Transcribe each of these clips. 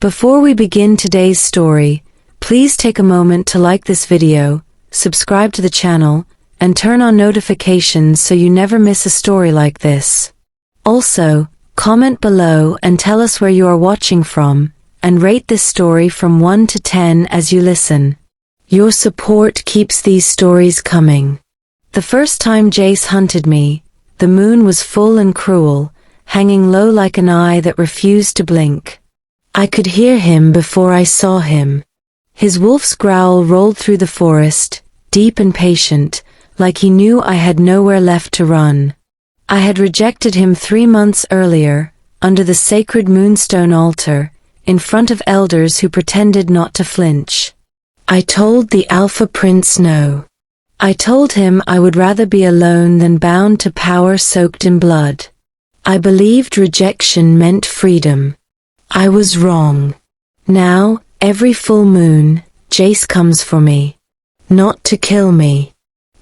Before we begin today's story, please take a moment to like this video, subscribe to the channel, and turn on notifications so you never miss a story like this. Also, comment below and tell us where you are watching from, and rate this story from 1 to 10 as you listen. Your support keeps these stories coming. The first time Jace hunted me, the moon was full and cruel, hanging low like an eye that refused to blink. I could hear him before I saw him. His wolf's growl rolled through the forest, deep and patient, like he knew I had nowhere left to run. I had rejected him 3 months earlier, under the sacred moonstone altar, in front of elders who pretended not to flinch. I told the Alpha Prince no. I told him I would rather be alone than bound to power soaked in blood. I believed rejection meant freedom. I was wrong. Now, every full moon, Jace comes for me. Not to kill me.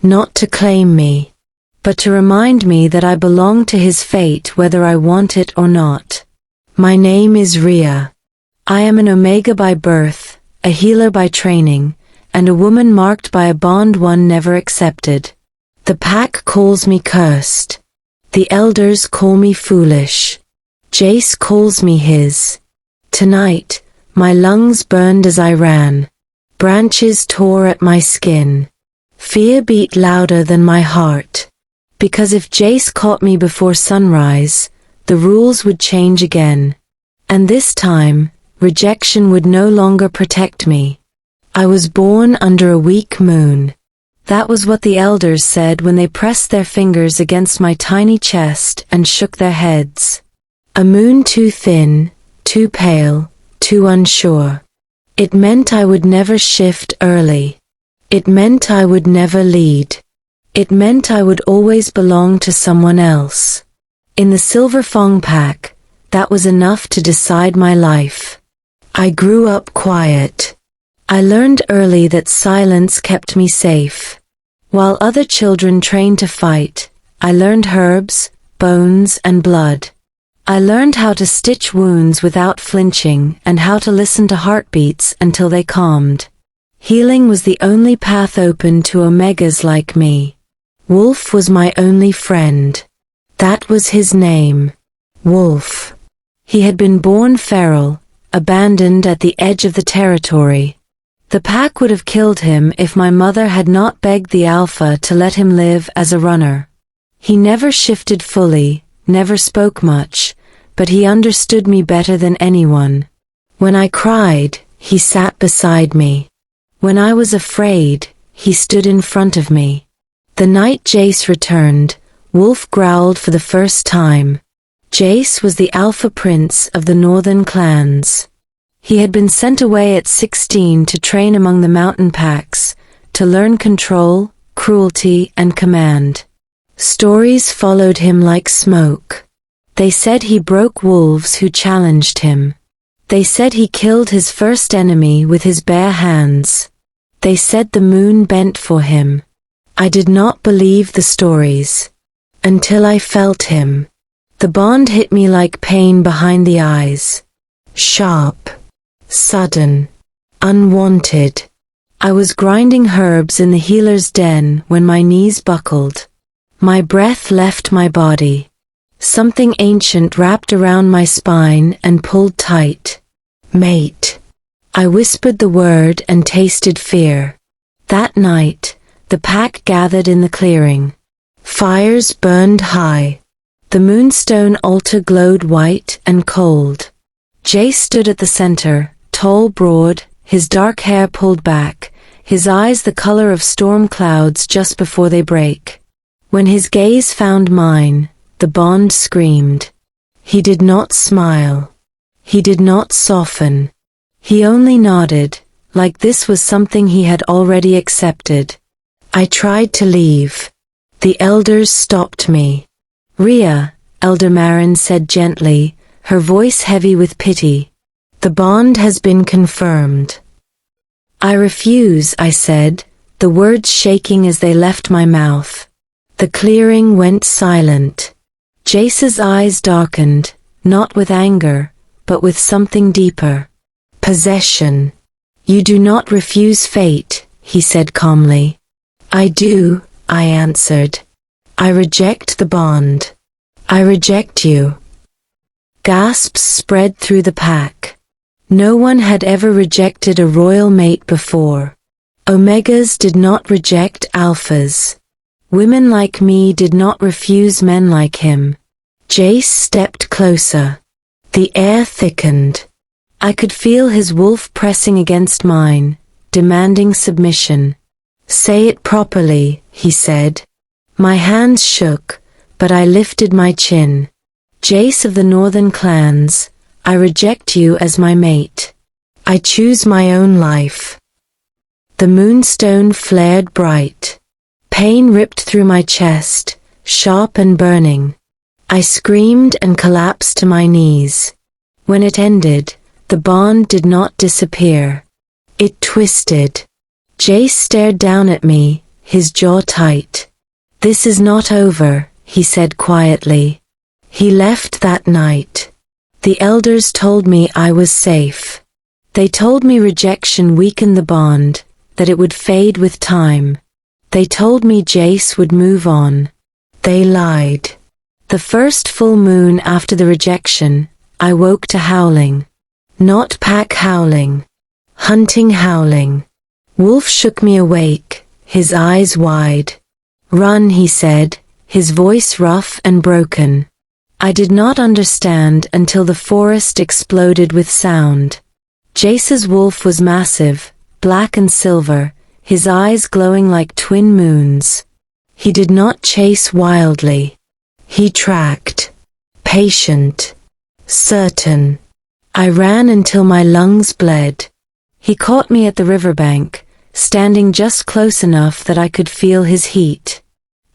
Not to claim me. But to remind me that I belong to his fate whether I want it or not. My name is Rhea. I am an Omega by birth, a healer by training, and a woman marked by a bond one never accepted. The pack calls me cursed. The elders call me foolish. Jace calls me his. Tonight, my lungs burned as I ran. Branches tore at my skin. Fear beat louder than my heart. Because if Jace caught me before sunrise, the rules would change again. And this time, rejection would no longer protect me. I was born under a weak moon. That was what the elders said when they pressed their fingers against my tiny chest and shook their heads. A moon too thin, too pale, too unsure. It meant I would never shift early. It meant I would never lead. It meant I would always belong to someone else. In the Silver Fong pack, that was enough to decide my life. I grew up quiet. I learned early that silence kept me safe. While other children trained to fight, I learned herbs, bones, and blood. I learned how to stitch wounds without flinching and how to listen to heartbeats until they calmed. Healing was the only path open to Omegas like me. Wolf was my only friend. That was his name. Wolf. He had been born feral, abandoned at the edge of the territory. The pack would have killed him if my mother had not begged the Alpha to let him live as a runner. He never shifted fully, never spoke much, but he understood me better than anyone. When I cried, he sat beside me. When I was afraid, he stood in front of me. The night Jace returned, Wolf growled for the first time. Jace was the Alpha Prince of the Northern clans. He had been sent away at 16 to train among the mountain packs, to learn control, cruelty, and command. Stories followed him like smoke. They said he broke wolves who challenged him. They said he killed his first enemy with his bare hands. They said the moon bent for him. I did not believe the stories. Until I felt him. The bond hit me like pain behind the eyes. Sharp. Sudden. Unwanted. I was grinding herbs in the healer's den when my knees buckled. My breath left my body. Something ancient wrapped around my spine and pulled tight. Mate. I whispered the word and tasted fear. That night, the pack gathered in the clearing. Fires burned high. The moonstone altar glowed white and cold. Jace stood at the center, tall, broad, his dark hair pulled back, his eyes the color of storm clouds just before they break. When his gaze found mine, the bond screamed. He did not smile. He did not soften. He only nodded, like this was something he had already accepted. I tried to leave. The elders stopped me. Rhea, Elder Marin said gently, her voice heavy with pity. The bond has been confirmed. I refuse, I said, the words shaking as they left my mouth. The clearing went silent. Jace's eyes darkened, not with anger, but with something deeper. Possession. You do not refuse fate, he said calmly. I do, I answered. I reject the bond. I reject you. Gasps spread through the pack. No one had ever rejected a royal mate before. Omegas did not reject alphas. Women like me did not refuse men like him. Jace stepped closer. The air thickened. I could feel his wolf pressing against mine, demanding submission. Say it properly, he said. My hands shook, but I lifted my chin. Jace of the Northern clans, I reject you as my mate. I choose my own life. The moonstone flared bright. Pain ripped through my chest, sharp and burning. I screamed and collapsed to my knees. When it ended, the bond did not disappear. It twisted. Jace stared down at me, his jaw tight. This is not over, he said quietly. He left that night. The elders told me I was safe. They told me rejection weakened the bond, that it would fade with time. They told me Jace would move on. They lied. The first full moon after the rejection, I woke to howling. Not pack howling. Hunting howling. Wolf shook me awake, his eyes wide. Run, he said, his voice rough and broken. I did not understand until the forest exploded with sound. Jace's wolf was massive, black and silver, his eyes glowing like twin moons. He did not chase wildly. He tracked. Patient. Certain. I ran until my lungs bled. He caught me at the riverbank, standing just close enough that I could feel his heat.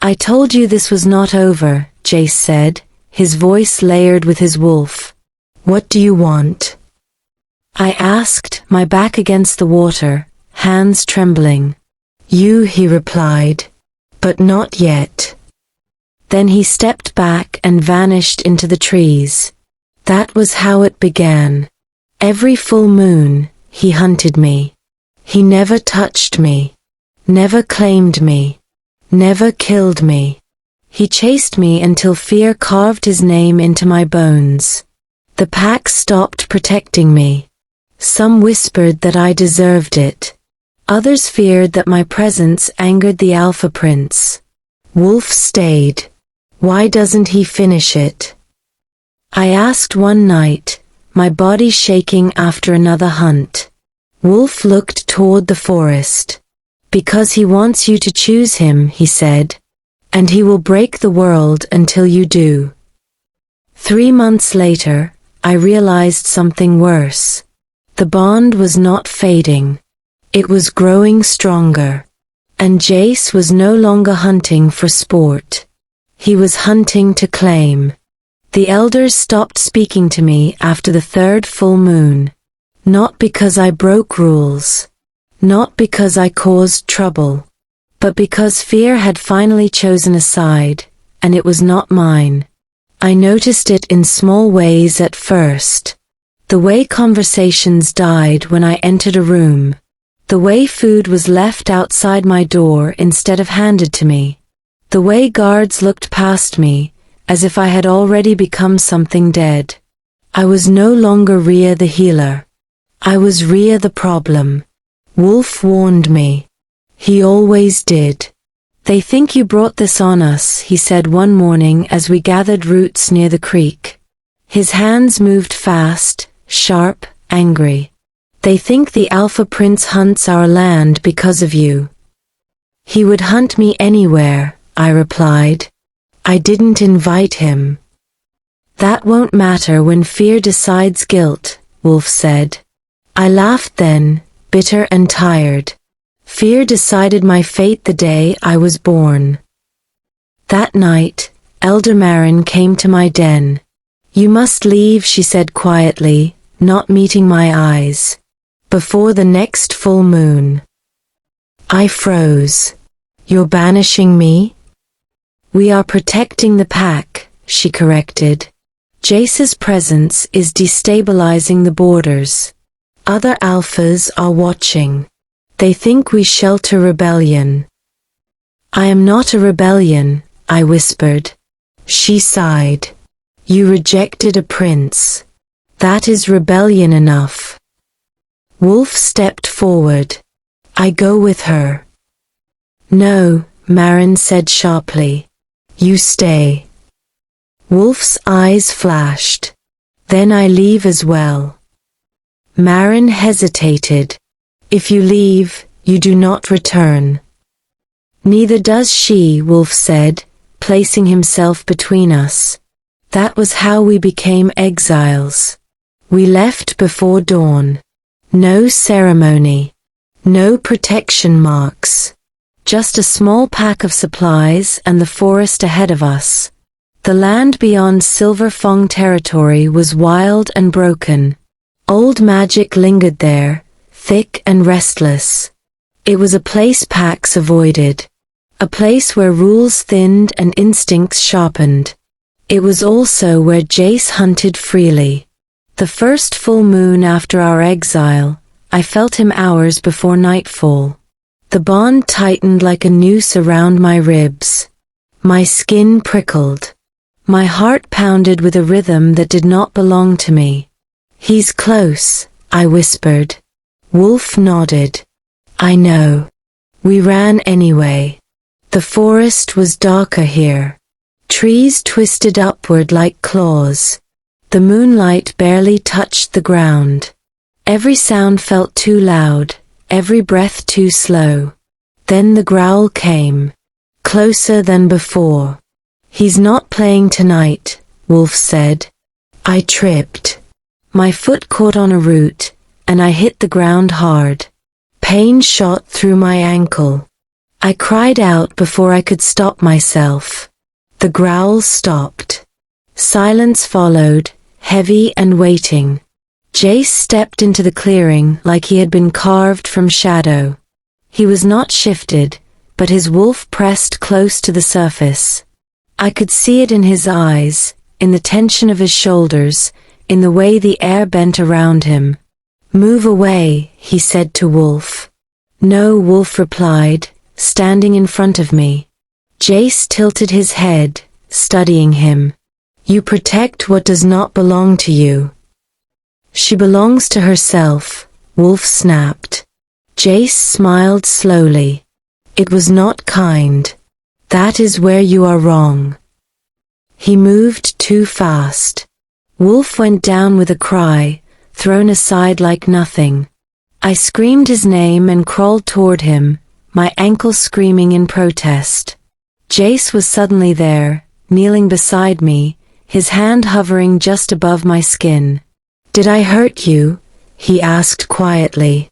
I told you this was not over, Jace said, his voice layered with his wolf. What do you want? I asked, my back against the water, hands trembling. You, he replied. But not yet. Then he stepped back and vanished into the trees. That was how it began. Every full moon, he hunted me. He never touched me. Never claimed me. Never killed me. He chased me until fear carved his name into my bones. The pack stopped protecting me. Some whispered that I deserved it. Others feared that my presence angered the Alpha Prince. Wolf stayed. Why doesn't he finish it? I asked one night, my body shaking after another hunt. Wolf looked toward the forest. Because he wants you to choose him, he said. And he will break the world until you do. 3 months later, I realized something worse. The bond was not fading. It was growing stronger. And Jace was no longer hunting for sport. He was hunting to claim. The elders stopped speaking to me after the 3rd full moon. Not because I broke rules. Not because I caused trouble. But because fear had finally chosen a side, and it was not mine. I noticed it in small ways at first. The way conversations died when I entered a room. The way food was left outside my door instead of handed to me. The way guards looked past me, as if I had already become something dead. I was no longer Rhea the healer. I was Rhea the problem. Wolf warned me. He always did. They think you brought this on us, he said one morning as we gathered roots near the creek. His hands moved fast, sharp, angry. They think the Alpha Prince hunts our land because of you. He would hunt me anywhere, I replied. I didn't invite him. That won't matter when fear decides guilt, Wolf said. I laughed then, bitter and tired. Fear decided my fate the day I was born. That night, Elder Marin came to my den. You must leave, she said quietly, not meeting my eyes. Before the next full moon. I froze. You're banishing me? We are protecting the pack, she corrected. Jace's presence is destabilizing the borders. Other alphas are watching. They think we shelter rebellion. I am not a rebellion, I whispered. She sighed. You rejected a prince. That is rebellion enough. Wolf stepped forward. I go with her. No, Marin said sharply. You stay. Wolf's eyes flashed. Then I leave as well. Marin hesitated. If you leave, you do not return. Neither does she, Wolf said, placing himself between us. That was how we became exiles. We left before dawn. No ceremony. No protection marks. Just a small pack of supplies and the forest ahead of us. The land beyond Silver Fong territory was wild and broken. Old magic lingered there, thick and restless. It was a place Pax avoided. A place where rules thinned and instincts sharpened. It was also where Jace hunted freely. The first full moon after our exile, I felt him hours before nightfall. The bond tightened like a noose around my ribs. My skin prickled. My heart pounded with a rhythm that did not belong to me. He's close, I whispered. Wolf nodded. I know. We ran anyway. The forest was darker here. Trees twisted upward like claws. The moonlight barely touched the ground. Every sound felt too loud, every breath too slow. Then the growl came. Closer than before. He's not playing tonight, Wolf said. I tripped. My foot caught on a root, and I hit the ground hard. Pain shot through my ankle. I cried out before I could stop myself. The growl stopped. Silence followed, heavy and waiting. Jace stepped into the clearing like he had been carved from shadow. He was not shifted, but his wolf pressed close to the surface. I could see it in his eyes, in the tension of his shoulders, in the way the air bent around him. Move away, he said to Wolf. No, Wolf replied, standing in front of me. Jace tilted his head, studying him. You protect what does not belong to you. She belongs to herself, Wolf snapped. Jace smiled slowly. It was not kind. That is where you are wrong. He moved too fast. Wolf went down with a cry, thrown aside like nothing. I screamed his name and crawled toward him, my ankle screaming in protest. Jace was suddenly there, kneeling beside me, his hand hovering just above my skin. Did I hurt you? He asked quietly.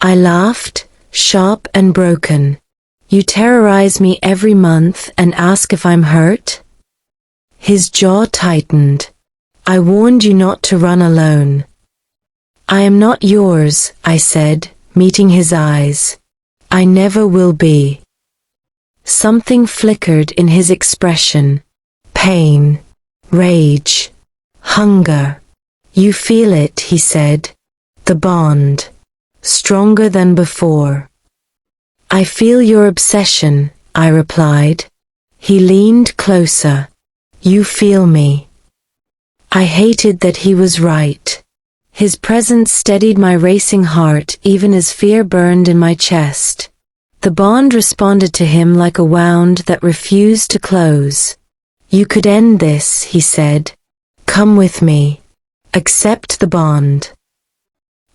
I laughed, sharp and broken. You terrorize me every month and ask if I'm hurt? His jaw tightened. I warned you not to run alone. I am not yours, I said, meeting his eyes. I never will be. Something flickered in his expression. Pain, rage, hunger. You feel it, he said. The bond. Stronger than before. I feel your obsession, I replied. He leaned closer. You feel me. I hated that he was right. His presence steadied my racing heart even as fear burned in my chest. The bond responded to him like a wound that refused to close. You could end this, he said. Come with me. Accept the bond.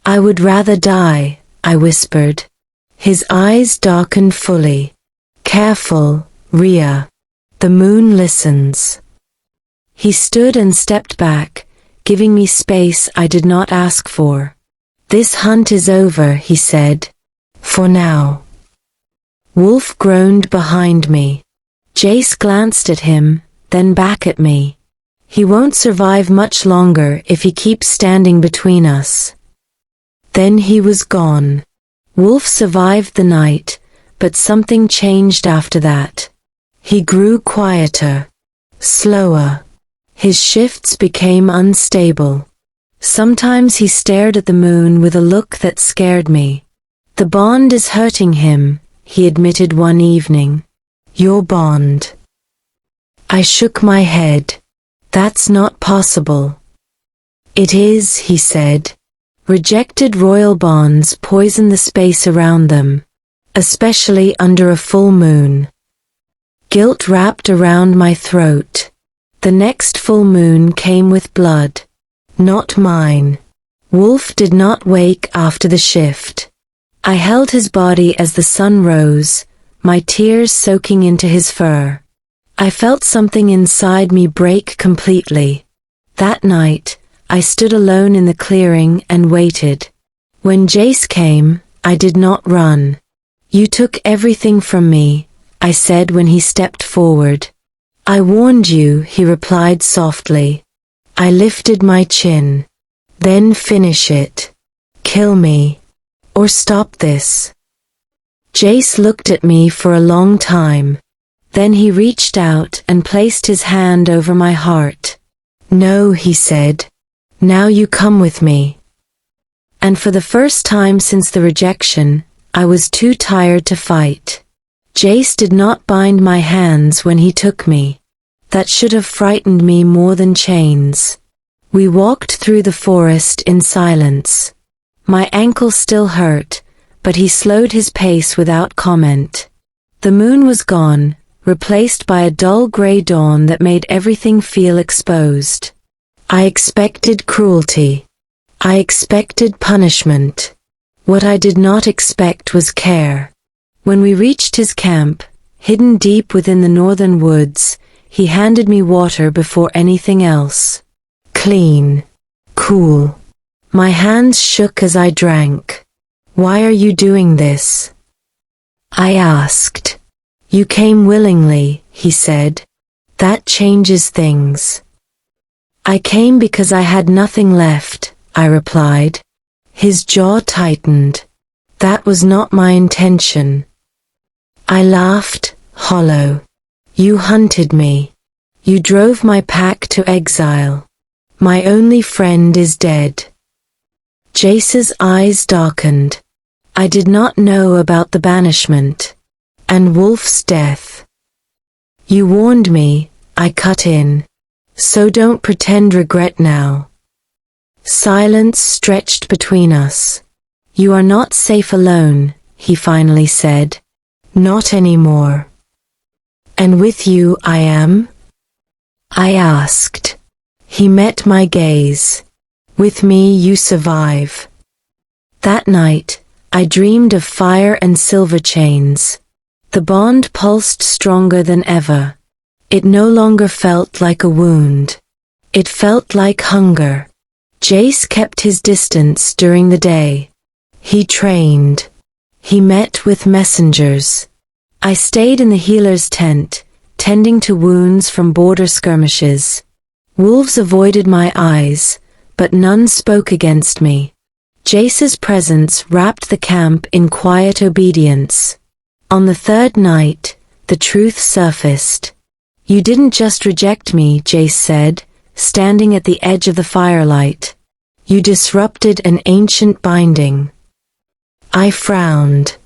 I would rather die, I whispered. His eyes darkened fully. Careful, Rhea. The moon listens. He stood and stepped back, giving me space I did not ask for. This hunt is over, he said. For now. Wolf groaned behind me. Jace glanced at him, then back at me. He won't survive much longer if he keeps standing between us. Then he was gone. Wolf survived the night, but something changed after that. He grew quieter, slower. His shifts became unstable. Sometimes he stared at the moon with a look that scared me. The bond is hurting him, he admitted one evening. Your bond. I shook my head. That's not possible. It is, he said. Rejected royal bonds poison the space around them, especially under a full moon. Guilt wrapped around my throat. The next full moon came with blood. Not mine. Wolf did not wake after the shift. I held his body as the sun rose, my tears soaking into his fur. I felt something inside me break completely. That night, I stood alone in the clearing and waited. When Jace came, I did not run. You took everything from me, I said when he stepped forward. I warned you, he replied softly. I lifted my chin. Then finish it. Kill me. Or stop this. Jace looked at me for a long time. Then he reached out and placed his hand over my heart. No, he said. Now you come with me. And for the first time since the rejection, I was too tired to fight. Jace did not bind my hands when he took me. That should have frightened me more than chains. We walked through the forest in silence. My ankle still hurt, but he slowed his pace without comment. The moon was gone, replaced by a dull gray dawn that made everything feel exposed. I expected cruelty. I expected punishment. What I did not expect was care. When we reached his camp, hidden deep within the northern woods, he handed me water before anything else. Clean. Cool. My hands shook as I drank. Why are you doing this? I asked. You came willingly, he said. That changes things. I came because I had nothing left, I replied. His jaw tightened. That was not my intention. I laughed, hollow. You hunted me. You drove my pack to exile. My only friend is dead. Jace's eyes darkened. I did not know about the banishment. And Wolf's death. You warned me, I cut in. So don't pretend regret now. Silence stretched between us. You are not safe alone, he finally said. Not anymore. And with you I am? I asked. He met my gaze. With me you survive. That night, I dreamed of fire and silver chains. The bond pulsed stronger than ever. It no longer felt like a wound. It felt like hunger. Jace kept his distance during the day. He trained. He met with messengers. I stayed in the healer's tent, tending to wounds from border skirmishes. Wolves avoided my eyes, but none spoke against me. Jace's presence wrapped the camp in quiet obedience. On the third night, the truth surfaced. You didn't just reject me, Jace said, standing at the edge of the firelight. You disrupted an ancient binding. I frowned.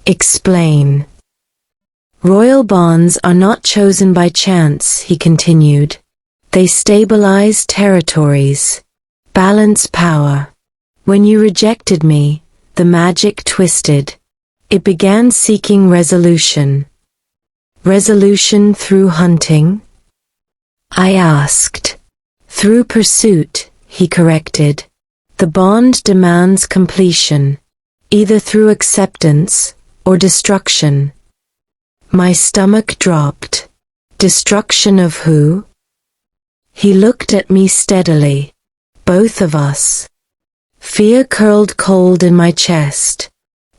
Explain. Royal bonds are not chosen by chance, he continued. They stabilize territories, balance power. When you rejected me, the magic twisted. It began seeking resolution. Resolution through hunting? I asked. Through pursuit, he corrected. The bond demands completion, either through acceptance or destruction. My stomach dropped. Destruction of who? He looked at me steadily. Both of us. Fear curled cold in my chest.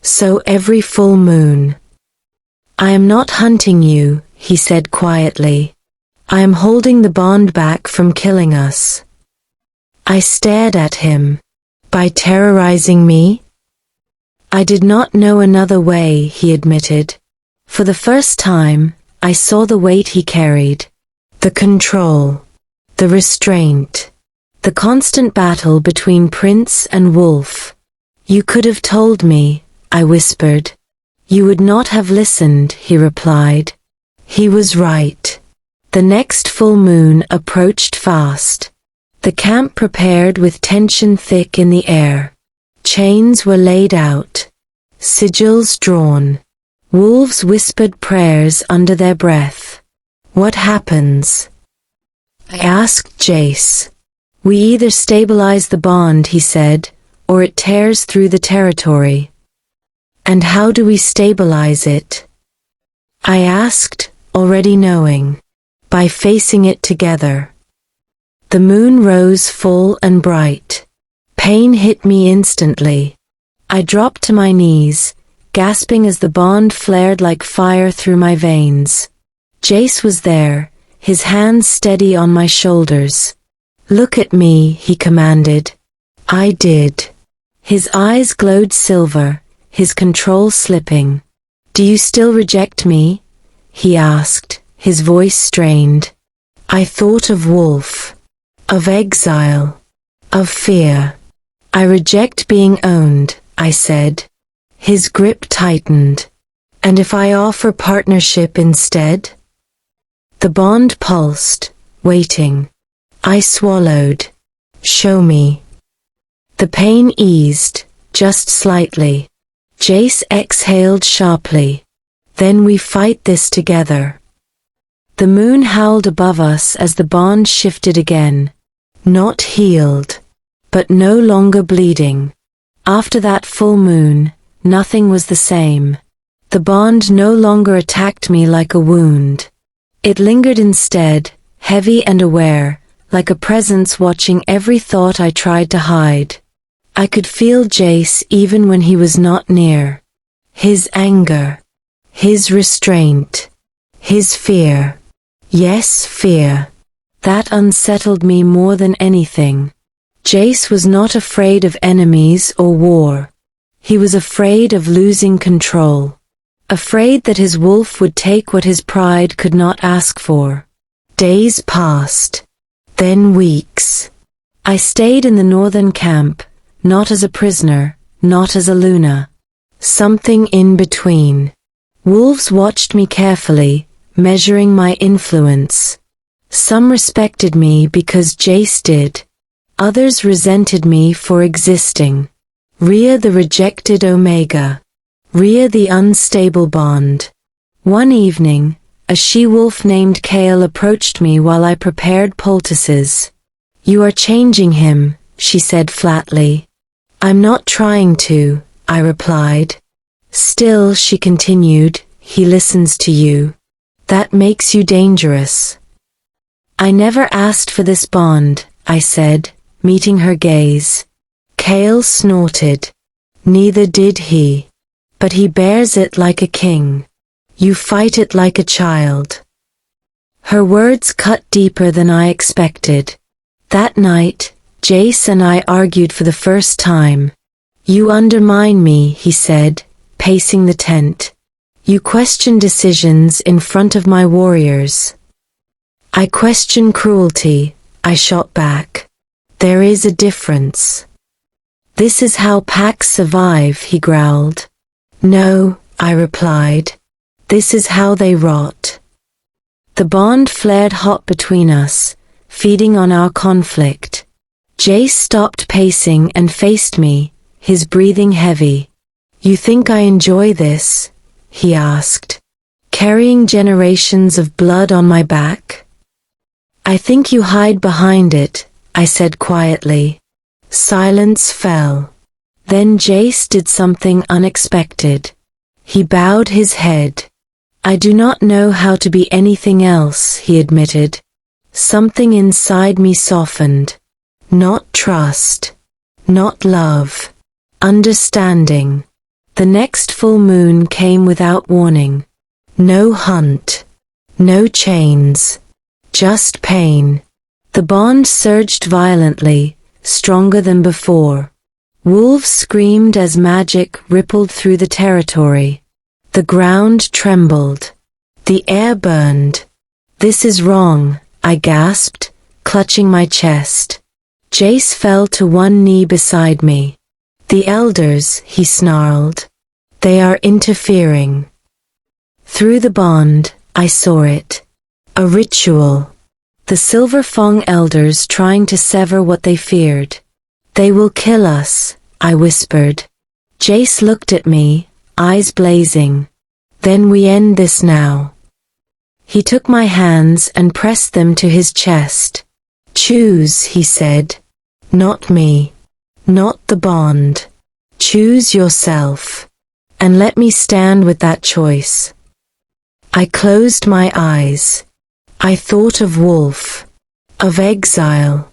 So every full moon. I am not hunting you, he said quietly. I am holding the bond back from killing us. I stared at him. By terrorizing me? I did not know another way, he admitted. For the first time, I saw the weight he carried. The control. The restraint. The constant battle between prince and wolf. You could have told me, I whispered. You would not have listened, he replied. He was right. The next full moon approached fast. The camp prepared with tension thick in the air. Chains were laid out. Sigils drawn. Wolves whispered prayers under their breath. What happens? I asked Jace. We either stabilize the bond, he said, or it tears through the territory. And how do we stabilize it? I asked, already knowing. By facing it together. The moon rose full and bright. Pain hit me instantly. I dropped to my knees, gasping as the bond flared like fire through my veins. Jace was there, his hands steady on my shoulders. Look at me, he commanded. I did. His eyes glowed silver, his control slipping. Do you still reject me? He asked, his voice strained. I thought of wolf, of exile, of fear. I reject being owned, I said. His grip tightened. And if I offer partnership instead? The bond pulsed, waiting. I swallowed. Show me. The pain eased, just slightly. Jace exhaled sharply. Then we fight this together. The moon howled above us as the bond shifted again. Not healed, but no longer bleeding. After that full moon, nothing was the same. The bond no longer attacked me like a wound. It lingered instead, heavy and aware, like a presence watching every thought I tried to hide. I could feel Jace even when he was not near. His anger. His restraint. His fear. Yes, fear. That unsettled me more than anything. Jace was not afraid of enemies or war. He was afraid of losing control. Afraid that his wolf would take what his pride could not ask for. Days passed. Then weeks. I stayed in the northern camp, not as a prisoner, not as a Luna. Something in between. Wolves watched me carefully, measuring my influence. Some respected me because Jace did. Others resented me for existing. Rhea the rejected Omega. Rhea the unstable bond. One evening, a she-wolf named Kale approached me while I prepared poultices. You are changing him, she said flatly. I'm not trying to, I replied. Still, she continued, he listens to you. That makes you dangerous. I never asked for this bond, I said, meeting her gaze. Kale snorted. Neither did he. But he bears it like a king. You fight it like a child. Her words cut deeper than I expected. That night, Jace and I argued for the first time. You undermine me, he said, pacing the tent. You question decisions in front of my warriors. I question cruelty, I shot back. There is a difference. This is how packs survive, he growled. No, I replied. This is how they rot. The bond flared hot between us, feeding on our conflict. Jace stopped pacing and faced me, his breathing heavy. You think I enjoy this? He asked. Carrying generations of blood on my back? I think you hide behind it, I said quietly. Silence fell. Then Jace did something unexpected. He bowed his head. I do not know how to be anything else, he admitted. Something inside me softened. Not trust. Not love. Understanding. The next full moon came without warning. No hunt. No chains. Just pain. The bond surged violently, stronger than before. Wolves screamed as magic rippled through the territory. The ground trembled. The air burned. This is wrong, I gasped, clutching my chest. Jace fell to one knee beside me. "The elders," he snarled. "They are interfering." Through the bond, I saw it. A ritual. The Silver Fong elders trying to sever what they feared. "They will kill us," I whispered. Jace looked at me, eyes blazing. "Then we end this now." He took my hands and pressed them to his chest. "Choose," he said. "Not me. Not the bond. Choose yourself. And let me stand with that choice." I closed my eyes. I thought of Wolf. Of exile.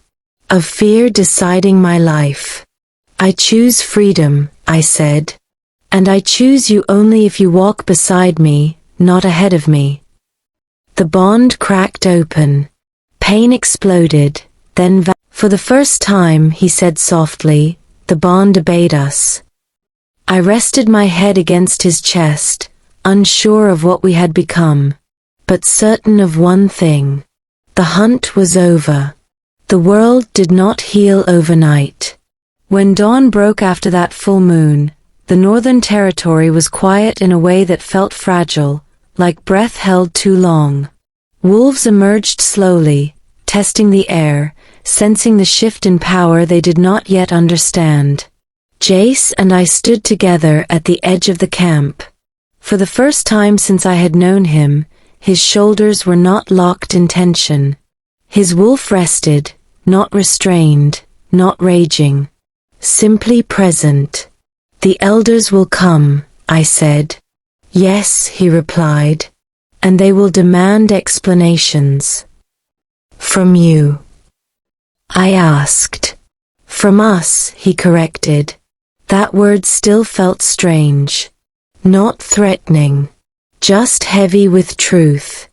Of fear deciding my life. "I choose freedom," I said. "And I choose you only if you walk beside me, not ahead of me." The bond cracked open. Pain exploded, then "For the first time," he said softly, "the bond obeyed us." I rested my head against his chest, unsure of what we had become, but certain of one thing. The hunt was over. The world did not heal overnight. When dawn broke after that full moon, the Northern Territory was quiet in a way that felt fragile, like breath held too long. Wolves emerged slowly, testing the air, sensing the shift in power they did not yet understand. Jace and I stood together at the edge of the camp. For the first time since I had known him, his shoulders were not locked in tension. His wolf rested, not restrained, not raging. Simply present. "The elders will come," I said. "Yes," he replied. "And they will demand explanations." "From you?" I asked. "From us," he corrected. That word still felt strange. Not threatening. Just heavy with truth.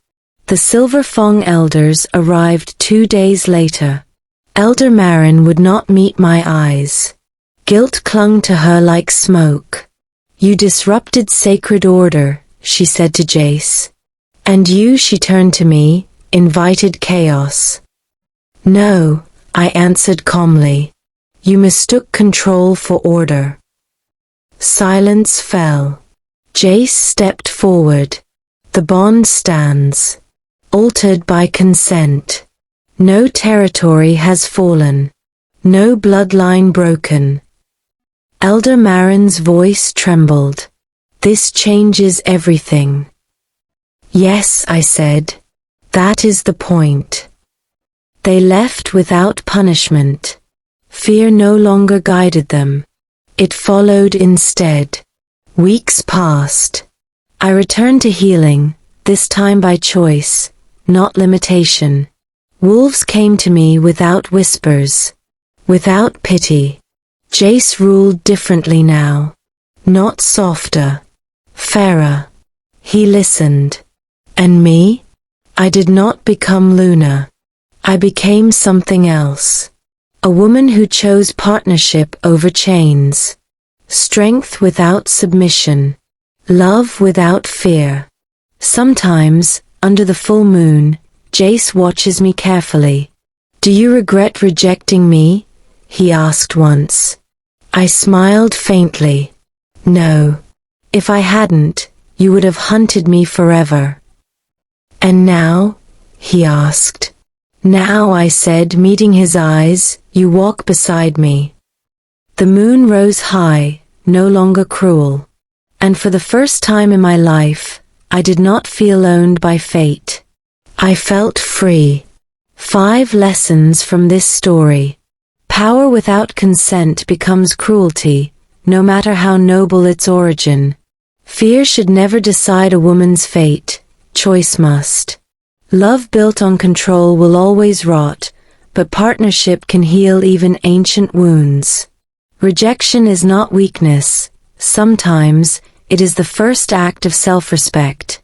The Silver Fong elders arrived 2 days later. Elder Marin would not meet my eyes. Guilt clung to her like smoke. "You disrupted sacred order," she said to Jace. "And you," she turned to me, "invited chaos." "No," I answered calmly. "You mistook control for order." Silence fell. Jace stepped forward. "The bond stands. Altered by consent. No territory has fallen. No bloodline broken." Elder Marin's voice trembled. "This changes everything." "Yes," I said. "That is the point." They left without punishment. Fear no longer guided them. It followed instead. Weeks passed. I returned to healing, this time by choice, not limitation. Wolves came to me without whispers, without pity. Jace ruled differently now. Not softer, fairer. He listened. And me? I did not become Luna. I became something else. A woman who chose partnership over chains. Strength without submission. Love without fear. Sometimes, under the full moon, Jace watches me carefully. "Do you regret rejecting me?" he asked once. I smiled faintly. "No. If I hadn't, you would have hunted me forever." "And now?" he asked. "Now," I said, meeting his eyes, "you walk beside me." The moon rose high, no longer cruel. And for the first time in my life, I did not feel owned by fate. I felt free. 5 lessons from this story. Power without consent becomes cruelty, no matter how noble its origin. Fear should never decide a woman's fate, choice must. Love built on control will always rot, but partnership can heal even ancient wounds. Rejection is not weakness, sometimes it is the first act of self-respect.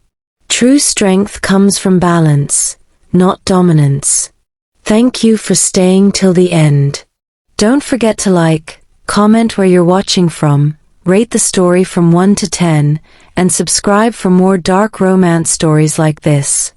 True strength comes from balance, not dominance. Thank you for staying till the end. Don't forget to like, comment where you're watching from, rate the story from 1 to 10, and subscribe for more dark romance stories like this.